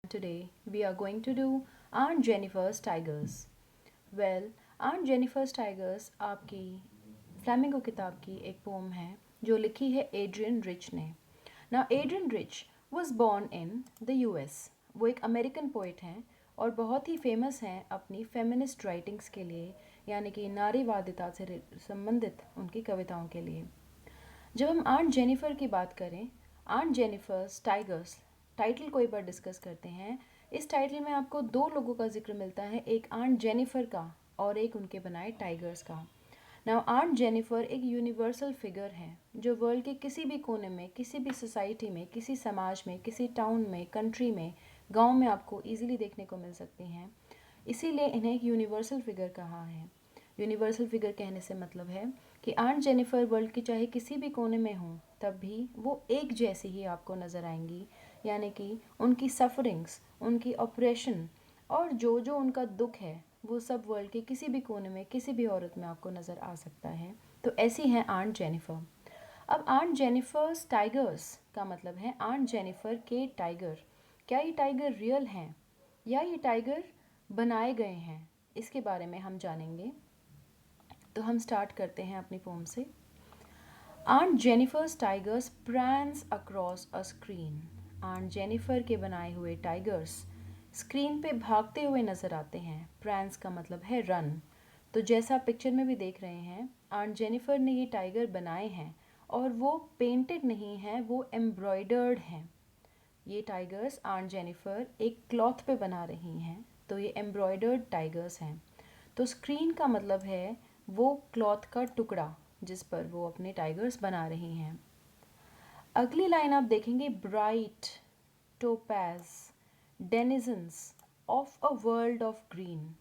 Today we are going to do Aunt Jennifer's Tigers. Well, Aunt Jennifer's Tigers आपकी flamingo किताब की एक poem है जो लिखी है एड्रियन रिच ने. Now Adrienne Rich was born in the US. वो एक अमेरिकन पोइट हैं और बहुत ही फेमस हैं अपनी फेमिनिस्ट राइटिंग्स के लिए, यानी कि नारीवादिता से संबंधित उनकी कविताओं के लिए. जब हम आंट जेनिफर की बात करें, आंट जेनिफर्स टाइगर्स टाइटल को एक बार डिस्कस करते हैं. इस टाइटल में आपको दो लोगों का जिक्र मिलता है, एक आंट जेनिफर का और एक उनके बनाए टाइगर्स का. नाउ आंट जेनिफर एक यूनिवर्सल फिगर है जो वर्ल्ड के किसी भी कोने में, किसी भी सोसाइटी में, किसी समाज में, किसी टाउन में, कंट्री में, गांव में आपको इजीली देखने को मिल सकती हैं. इसीलिए इन्हें एक यूनिवर्सल फिगर कहा है. यूनिवर्सल फिगर कहने से मतलब है कि आंट जेनिफर वर्ल्ड के चाहे किसी भी कोने में हों तब भी वो एक जैसी ही आपको नज़र आएंगी, यानी कि उनकी सफरिंग्स, उनकी ऑपरेशन और जो जो उनका दुख है वो सब वर्ल्ड के किसी भी कोने में, किसी भी औरत में आपको नज़र आ सकता है. तो ऐसी हैं आंट जेनिफर. अब आंट जेनिफर्स टाइगर्स का मतलब है आंट जेनिफर के टाइगर. क्या ये टाइगर रियल हैं या ये टाइगर बनाए गए हैं, इसके बारे में हम जानेंगे. तो हम स्टार्ट करते हैं अपनी पोम से. Aunt Jennifer's tigers prance across a screen. Aunt Jennifer के बनाए हुए टाइगर्स स्क्रीन पे भागते हुए नज़र आते हैं. प्रैंस का मतलब है रन. तो जैसा पिक्चर में भी देख रहे हैं, आंट जेनिफर ने ये टाइगर बनाए हैं और वो पेंटेड नहीं हैं, वो एम्ब्रॉयडर्ड हैं. ये टाइगर्स आंट जेनिफर एक क्लॉथ पे बना रही हैं, तो ये एम्ब्रॉयडर्ड टाइगर्स हैं. तो स्क्रीन का मतलब है वो क्लॉथ का टुकड़ा जिस पर वो अपने टाइगर्स बना रही हैं. अगली लाइन आप देखेंगे, bright, topaz, denizens of a world of green.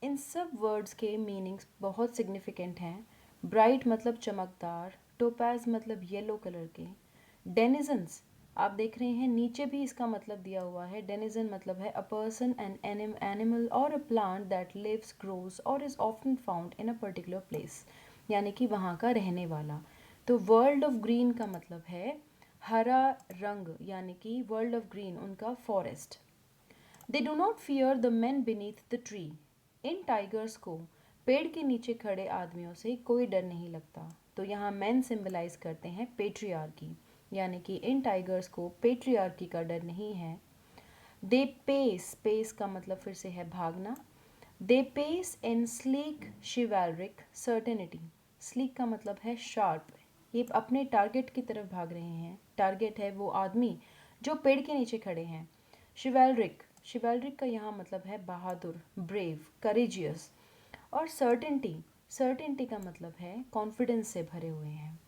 इन सब वर्ड्स के मीनिंग्स बहुत सिग्निफिकेंट हैं. ब्राइट मतलब चमकदार, टोपैज मतलब येलो कलर के, डेनिजन्स आप देख रहे हैं नीचे भी इसका मतलब दिया हुआ है. डेनिजन मतलब है अ पर्सन, एन एनिमल और a plant that lives, grows और is often found in a particular place, यानी कि वहाँ का रहने वाला. तो वर्ल्ड ऑफ ग्रीन का मतलब है हरा रंग, यानी कि वर्ल्ड ऑफ ग्रीन उनका forest. They do not fear the man beneath the tree. In tigers को पेड़ के नीचे खड़े आदमियों से कोई डर नहीं लगता. तो यहाँ मैन सिंबलाइज करते हैं पेट्रियार्की, यानी कि इन टाइगर्स को पेट्रियार्की का डर नहीं है. दे पेस, पेस का मतलब फिर से है भागना. They pace in sleek chivalric certainty. Sleek का मतलब है शार्प. ये अपने टारगेट की तरफ भाग रहे हैं. टारगेट है वो आदमी जो पेड़ के नीचे खड़े हैं. शिवैलरिक, शिवैलरिक का यहाँ मतलब है बहादुर, ब्रेव, करेजियस. और सर्टेनिटी, सर्टेनिटी का मतलब है कॉन्फिडेंस से भरे हुए हैं.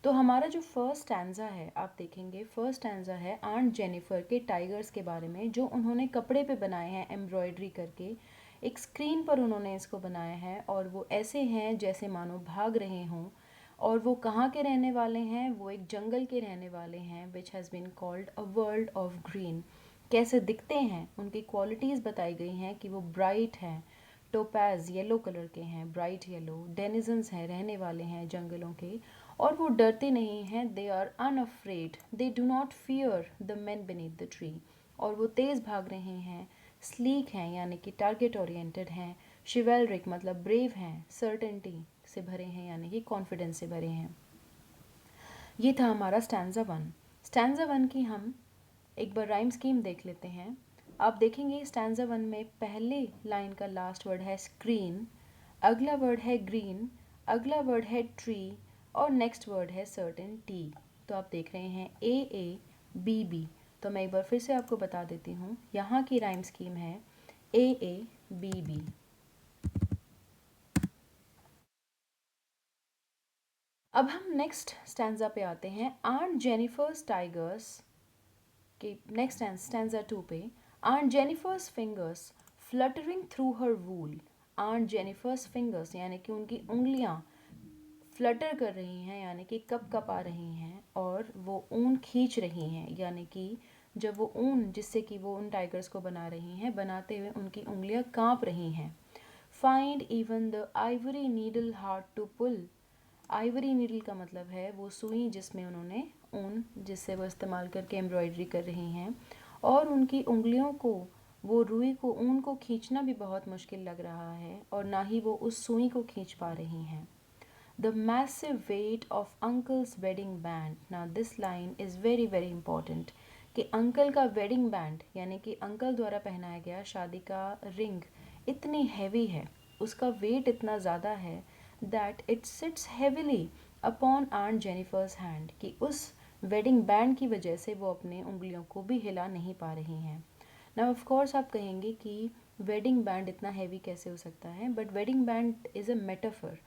तो हमारा जो फर्स्ट स्टैंजा है, आप देखेंगे फर्स्ट स्टैंजा है आंट जेनिफर के टाइगर्स के बारे में जो उन्होंने कपड़े पे बनाए हैं एम्ब्रॉयडरी करके. एक स्क्रीन पर उन्होंने इसको बनाया है और वो ऐसे हैं जैसे मानो भाग रहे हों. और वो कहाँ के रहने वाले हैं, वो एक जंगल के रहने वाले हैं which has been called a world of green. कैसे दिखते हैं, उनकी क्वालिटीज़ बताई गई हैं कि वो ब्राइट हैं, टोपैज येलो कलर के हैं, ब्राइट येलो, डेनिजन्स हैं, रहने वाले हैं जंगलों के, और वो डरते नहीं हैं. They are unafraid, they do not fear the man beneath the tree. और वो तेज़ भाग रहे हैं. स्लीक हैं यानी कि टारगेट ओरिएंटेड हैं. शिवेलरिक मतलब ब्रेव हैं, सर्टेनिटी से भरे हैं यानी कि कॉन्फिडेंस से भरे हैं. ये था हमारा स्टैंजा वन. स्टैंजा वन की हम एक बार राइम स्कीम देख लेते हैं. आप देखेंगे स्टैंजा वन में पहले लाइन का लास्ट वर्ड है स्क्रीन, अगला वर्ड है ग्रीन, अगला वर्ड है ट्री और नेक्स्ट वर्ड है सर्टेन टी. तो आप देख रहे हैं ए बी बी. तो मैं एक बार फिर से आपको बता देती हूँ, यहाँ की राइम स्कीम है ए बी बी. अब हम नेक्स्ट स्टैंजा पे आते हैं. आंट जेनिफर्स टाइगर्स के नेक्स्ट स्टैंजा टू पे. Aunt Jennifer's fingers fluttering through her wool. Aunt Jennifer's fingers यानी कि उनकी उंगलियां फ्लटर कर रही हैं, यानी कि कप कप आ रही हैं और वो ऊन खींच रही हैं, यानी कि जब वो ऊन जिससे कि वो उन टाइगर्स को बना रही हैं, बनाते हुए उनकी उंगलियां कांप रही हैं. Find even the ivory needle hard to pull. Ivory needle का मतलब है वो सुई जिसमें उन्होंने ऊन जिससे वो इस्तेमाल करके एम्ब्रॉयडरी कर रही हैं, और उनकी उंगलियों को, वो रुई को, ऊन को खींचना भी बहुत मुश्किल लग रहा है और ना ही वो उस सुई को खींच पा रही हैं. The massive weight of uncle's wedding band. Now this line is very very important. कि अंकल का वेडिंग बैंड यानी कि अंकल द्वारा पहनाया गया शादी का रिंग इतनी हैवी है, उसका वेट इतना ज़्यादा है that it sits heavily upon Aunt Jennifer's hand, कि उस वेडिंग बैंड की वजह से वो अपने उंगलियों को भी हिला नहीं पा रही हैं. नाउ ऑफ कोर्स आप कहेंगे कि वेडिंग बैंड इतना हैवी कैसे हो सकता है, but wedding band is a metaphor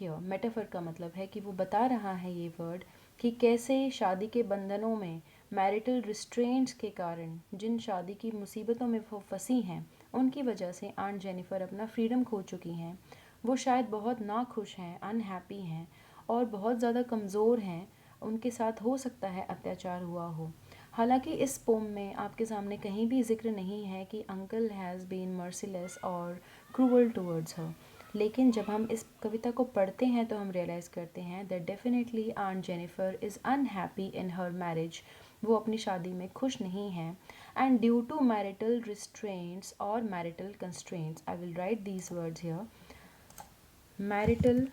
here. Metaphor का मतलब है कि वो बता रहा है ये वर्ड कि कैसे शादी के बंधनों में मैरिटल रिस्ट्रेंट्स के कारण जिन शादी की मुसीबतों में वो फंसी हैं, उनकी वजह से आंट जेनिफर अपना फ्रीडम खो चुकी हैं. वो शायद बहुत नाखुश हैं, अनहैप्पी हैं और बहुत ज़्यादा कमज़ोर हैं. उनके साथ हो सकता है अत्याचार हुआ हो. हालांकि इस पोम में आपके सामने कहीं भी जिक्र नहीं है कि अंकल हैज़ बीन मर्सीलेस और क्रूअल टूवर्ड्स हर. लेकिन जब हम इस कविता को पढ़ते हैं तो हम रियलाइज़ करते हैं that definitely aunt Jennifer is unhappy in her marriage. वो अपनी शादी में खुश नहीं हैं. And due to marital restraints और marital constraints, I will write these words here. Marital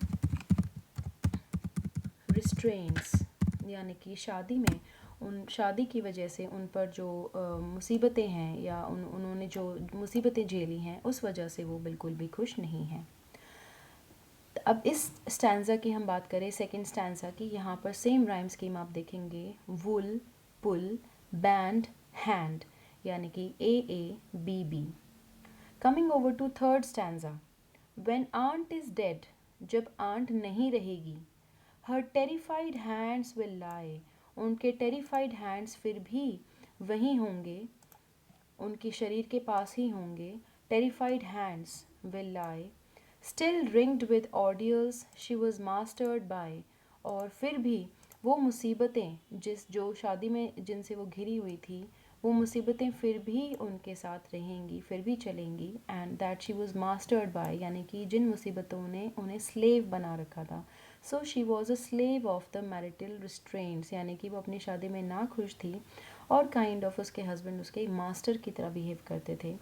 restraints यानी कि शादी में उन शादी की वजह से उन पर जो मुसीबतें हैं या उन्होंने जो मुसीबतें झेली हैं, उस वजह से वो बिल्कुल भी खुश नहीं हैं. अब इस स्टैंजा की हम बात करें, सेकंड स्टैंजा की, यहाँ पर सेम राइम स्कीम आप देखेंगे. वुल, पुल, बैंड, हैंड, यानी कि A A B B. Coming over to third stanza. When aunt is dead, जब आंट नहीं रहेगी. Her terrified hands will lie, उनके टेरिफाइड हैंड्स फिर भी वहीं होंगे, उनके शरीर के पास ही होंगे. Terrified hands will lie still ringed with ordeals she was mastered by, और फिर भी वो मुसीबतें जो शादी में जिनसे वो घिरी हुई थी, वो मुसीबतें फिर भी उनके साथ रहेंगी, फिर भी चलेंगी. And that she was mastered bye, यानी कि जिन मुसीबतों ने उन्हें स्लेव बना रखा था. So she was a slave of the marital restraints, यानी कि वो अपनी शादी में ना खुश थी और काइंड ऑफ उसके हस्बैंड उसके मास्टर की तरह बिहेव करते थे.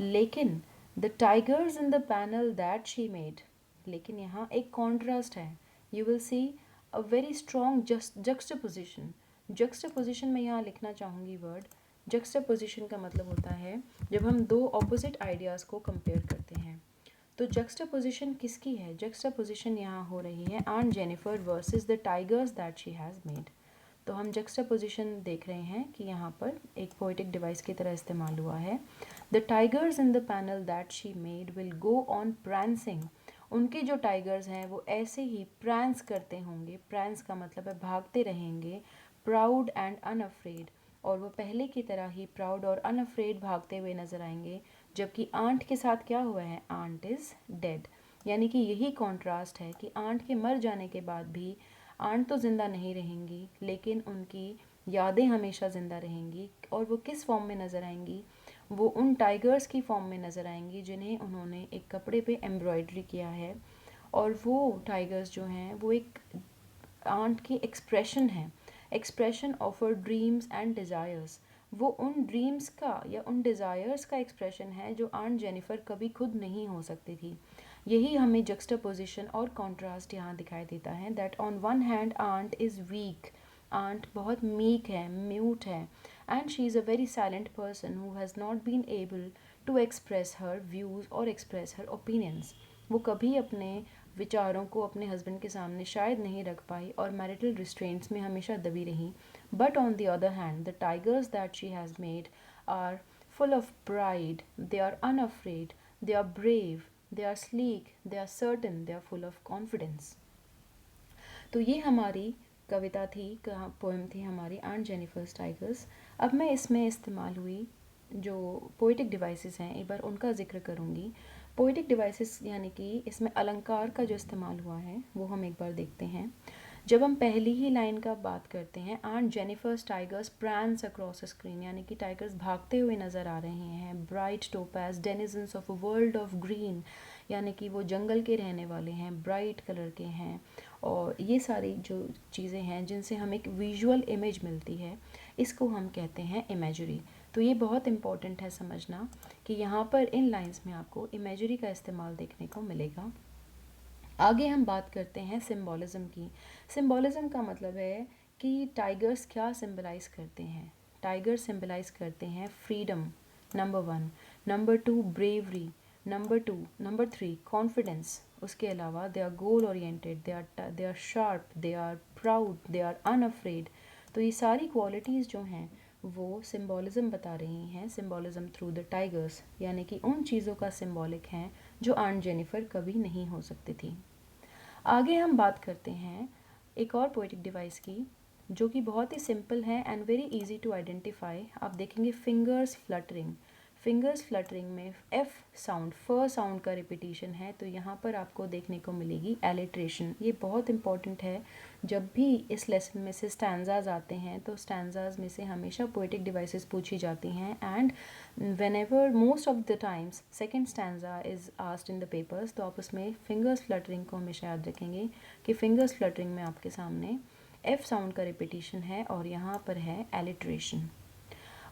लेकिन the tigers in the panel that she made, लेकिन यहाँ एक कॉन्ट्रास्ट है. You will see a very strong juxtaposition. Juxtaposition में यहाँ लिखना चाहूँगी वर्ड. जक्स्टापोजिशन का मतलब होता है जब हम दो ऑपोजिट आइडियाज़ को कंपेयर करते हैं. तो जक्स्टापोजिशन किसकी है? जक्स्टापोजिशन यहाँ हो रही है Aunt Jennifer versus the tigers that she has made. तो हम जक्स्टापोजिशन देख रहे हैं कि यहाँ पर एक पोइटिक डिवाइस की तरह इस्तेमाल हुआ है. The tigers in the panel that she made will go on prancing. उनके जो टाइगर्स हैं वो ऐसे ही प्रैंस करते होंगे. प्रैंस का मतलब है भागते रहेंगे. प्राउड एंड अनअफ्रेड, और वो पहले की तरह ही प्राउड और अनअफ्रेड भागते हुए नजर आएंगे. जबकि आंट के साथ क्या हुआ है? Aunt is dead. यानी कि यही कॉन्ट्रास्ट है कि आंट के मर जाने के बाद भी आंट तो ज़िंदा नहीं रहेंगी, लेकिन उनकी यादें हमेशा ज़िंदा रहेंगी. और वो किस फॉर्म में नज़र आएंगी? वो उन टाइगर्स की फॉर्म में नज़र आएंगी जिन्हें उन्होंने एक कपड़े पे एम्ब्रॉयडरी किया है. और वो टाइगर्स जो हैं वो एक आंट की एक्सप्रेशन है, expression of her dreams and desires. वो उन ड्रीम्स का या उन डिज़ायर्स का एक्सप्रेशन है जो आंट जेनिफर कभी खुद नहीं हो सकती थी. यही हमें जक्स्टापोजिशन और कॉन्ट्रास्ट यहाँ दिखाई देता है. That on one hand aunt is weak, aunt बहुत मीक है, म्यूट है. And she is a very silent person who has not been able to express her views और एक्सप्रेस हर ओपिनियंस. वो कभी अपने विचारों को अपने हस्बैंड के सामने शायद नहीं रख पाई और मैरिटल रिस्ट्रेंट्स में हमेशा दबी रही. But on the other hand the tigers that she has made are full of pride, they are unafraid, they are brave, they are sleek, they are certain, they are full of confidence. तो ये हमारी कविता थी, poem थी हमारी aunt Jennifer's tigers. अब मैं इसमें इस्तेमाल हुई जो पोइटिक डिवाइसेस हैं एक बार उनका जिक्र करूँगी. पोइटिक डिवाइसेस यानी कि इसमें अलंकार का जो इस्तेमाल हुआ है वो हम एक बार देखते हैं. जब हम पहली ही लाइन का बात करते हैं, aunt Jennifer's tigers prance across screen, यानी कि टाइगर्स भागते हुए नज़र आ रहे हैं. Bright topaz denizens of a world of green, यानी कि वो जंगल के रहने वाले हैं, ब्राइट कलर के हैं. और ये सारी जो चीज़ें हैं जिनसे हमें एक विजुअल इमेज मिलती है, इसको हम कहते हैं इमेजरी. तो ये बहुत इम्पॉर्टेंट है समझना कि यहाँ पर इन लाइंस में आपको इमेजरी का इस्तेमाल देखने को मिलेगा। आगे हम बात करते हैं सिंबॉलिज़म की। सिंबॉलिज़म का मतलब है कि टाइगर्स क्या सिंबलाइज करते हैं। टाइगर सिंबलाइज करते हैं freedom, number 1, number 2 bravery, number 3 confidence. उसके अलावा they are goal oriented, they are sharp, they are proud, they are unafraid. तो ये सारी क्वालिटीज़ जो हैं वो सिंबॉलिज़म बता रही हैं, सिंबॉलिज़म थ्रू द टाइगर्स, यानी कि उन चीज़ों का सिंबॉलिक हैं जो आंट जेनिफर कभी नहीं हो सकती थी। आगे हम बात करते हैं एक और पोएटिक डिवाइस की जो कि बहुत ही सिंपल है and very easy to identify. आप देखेंगे फिंगर्स फ्लटरिंग। फिंगर्स फ्लटरिंग में एफ साउंड, फ साउंड का रिपीटिशन है, तो यहाँ पर आपको देखने को मिलेगी एलिट्रेशन। ये बहुत इंपॉर्टेंट है। जब भी इस लेसन में से स्टैंजाज आते हैं तो स्टैंजाज में से हमेशा पोएटिक डिवाइसेस पूछी जाती हैं and whenever most of the times second stanza is asked in the papers, तो आप उसमें फिंगर्स फ्लटरिंग को हमेशा याद रखेंगे कि फिंगर्स फ्लटरिंग में आपके सामने एफ साउंड का रिपीटिशन है और यहाँ पर है एलिट्रेशन।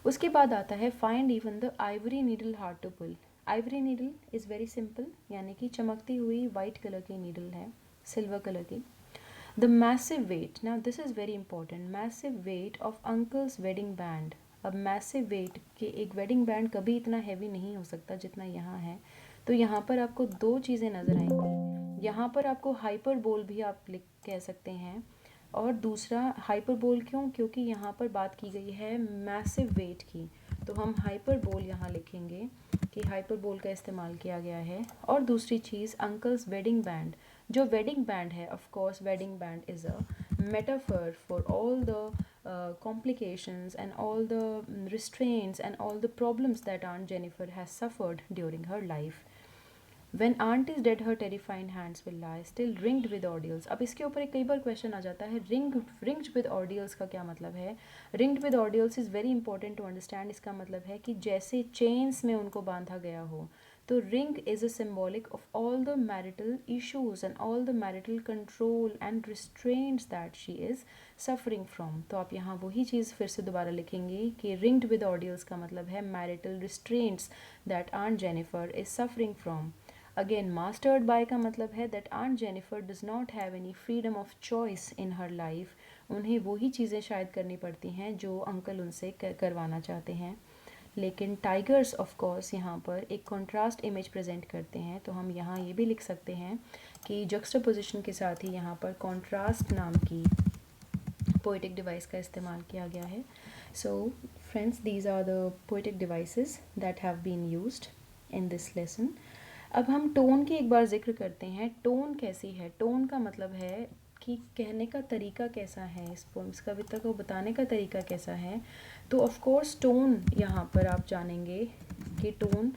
उसके बाद आता है find even the ivory needle hard to pull. Ivory needle is very simple, यानी कि चमकती हुई वाइट कलर की नीडल है, सिल्वर कलर की। The massive weight, now this is very important, massive weight of uncle's wedding band. अब massive weight के एक वेडिंग बैंड कभी इतना हैवी नहीं हो सकता जितना यहाँ है। तो यहाँ पर आपको दो चीज़ें नज़र आएंगी। यहाँ पर आपको हाइपरबोल भी आप लिख कह सकते हैं, और दूसरा हाइपरबोल क्यों, क्योंकि यहाँ पर बात की गई है मैसिव वेट की, तो हम हाइपरबोल यहाँ लिखेंगे कि हाइपरबोल का इस्तेमाल किया गया है। और दूसरी चीज़ अंकल्स वेडिंग बैंड, जो वेडिंग बैंड है, of course wedding band is a metaphor for all the complications and all the restraints and all the problems that Aunt Jennifer has suffered during her life. When aunt is dead her terrifying hands will lie still ringed with ordeals। अब इसके ऊपर एक कई बार question आ जाता है, ringed with ordeals का क्या मतलब है। ringed with ordeals is very important to understand. इसका मतलब है कि जैसे चेन्स में उनको बांधा गया हो। तो ring is a symbolic of all the marital issues and all the marital control and restraints that she is suffering from। तो आप यहाँ वही चीज़ फिर से दोबारा लिखेंगे कि ringed with ordeals का मतलब है marital restraints that Aunt Jennifer is suffering from। Again mastered by का मतलब है that aunt Jennifer does not have any freedom of choice in her life. उन्हें वही चीज़ें शायद करनी पड़ती हैं जो अंकल उनसे करवाना चाहते हैं। लेकिन टाइगर्स ऑफ कोर्स यहाँ पर एक कॉन्ट्रास्ट इमेज प्रेजेंट करते हैं, तो हम यहाँ ये भी लिख सकते हैं कि जक्स्टापोजिशन के साथ ही यहाँ पर कॉन्ट्रास्ट नाम की पोएटिक डिवाइस का इस्तेमाल किया गया है। So friends, these are the poetic devices that have been used in this lesson. अब हम टोन की एक बार जिक्र करते हैं। टोन कैसी है, टोन का मतलब है कि कहने का तरीका कैसा है, इस कविता को बताने का तरीका कैसा है। तो ऑफ कोर्स टोन यहाँ पर आप जानेंगे कि टोन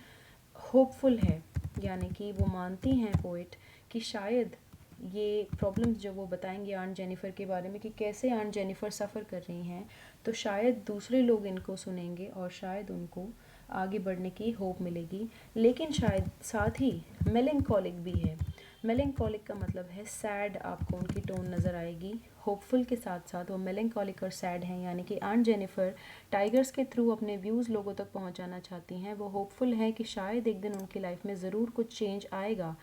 होपफुल है, यानी कि वो मानती हैं पोइट कि शायद ये प्रॉब्लम्स जो वो बताएंगे आंट जेनिफर के बारे में कि कैसे आंट जेनिफर सफ़र कर रही हैं, तो शायद दूसरे लोग इनको सुनेंगे और शायद उनको आगे बढ़ने की होप मिलेगी। लेकिन शायद साथ ही मेलेंकोलिक भी है। मेलेंकोलिक का मतलब है सैड, आपको उनकी टोन नज़र आएगी। होपफुल के साथ साथ वो मेलेंकोलिक और सैड हैं, यानी कि आंट जेनिफर टाइगर्स के थ्रू अपने व्यूज़ लोगों तक पहुंचाना चाहती हैं। वो होपफुल है कि शायद एक दिन उनकी लाइफ में ज़रूर कुछ चेंज आएगा,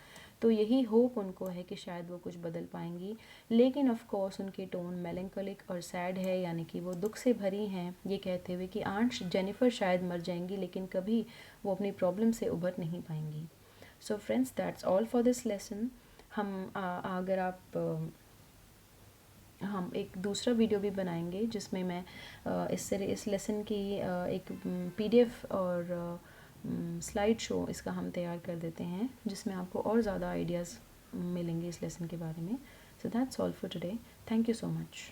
तो यही होप उनको है कि शायद वो कुछ बदल पाएंगी। लेकिन ऑफ कोर्स उनकी टोन मेलेंकोलिक और सैड है, यानी कि वो दुख से भरी हैं, ये कहते हुए कि आंट जेनिफर शायद मर जाएंगी लेकिन कभी वो अपनी प्रॉब्लम से उभर नहीं पाएंगी। So friends, that's all for this lesson. अगर आप हम एक दूसरा वीडियो भी बनाएंगे जिसमें मैं इस लेसन की एक PDF और स्लाइड शो इसका हम तैयार कर देते हैं, जिसमें आपको और ज़्यादा आइडियाज़ मिलेंगे इस लेसन के बारे में। So that's all for today. Thank you so much.